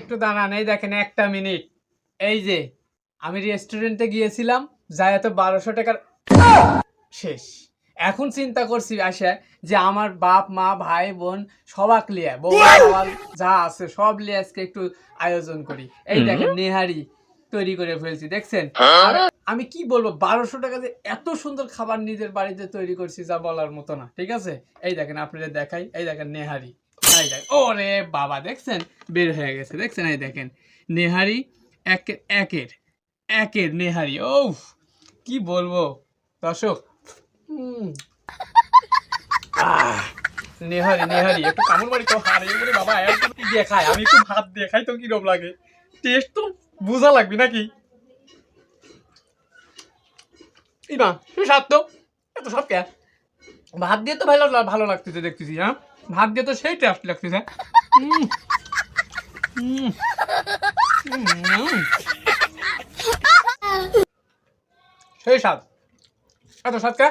একটু দাঁড়ান, এই দেখেন একটা মিনিট। এই যে আমি রেস্টুরেন্টে গিয়েছিলাম, যাই তো 1200 টাকার শেষ। এখন চিন্তা করছি আসে যে আমার বাপ মা ভাই বোন সবাক লিয়ে বউ সওয়াল যা আছে সব লিয়ে আজকে একটু আয়োজন করি। এই দেখেন নেহারি তৈরি করে ফেলছি, দেখছেন? আর আমি কি বলবো, 1200 টাকা যে এত সুন্দর খাবার নিজের বাড়িতে তৈরি করছি যা বলার মতো না। ঠিক আছে, এই দেখেন আপনাদের দেখাই, এই দেখেন নেহারি। এই দেখেন, ওরে বাবা, দেখছেন বের হয়ে গেছে, দেখছেন? এই দেখেন নেহারি, একের একের একের নেহারি। ও কি বলবো দর্শক, নেহারি নেহারি একটু কামড় মারি তো। হারে বলে বাবা, একটু দিয়ে খাই, আমি একটু ভাত দিয়ে খাই তো কিরম লাগে। টেস্ট তো বোঝা লাগবে নাকি? না তুই স্বাদ তো এত সব কে ভাত দিয়ে তো ভালো ভালো লাগতেছে, দেখতেছি। হ্যাঁ, ভাত দিয়ে তো সেই টেস্ট লাগতেছে। সেই স্বাদ, এত স্বাদ কে?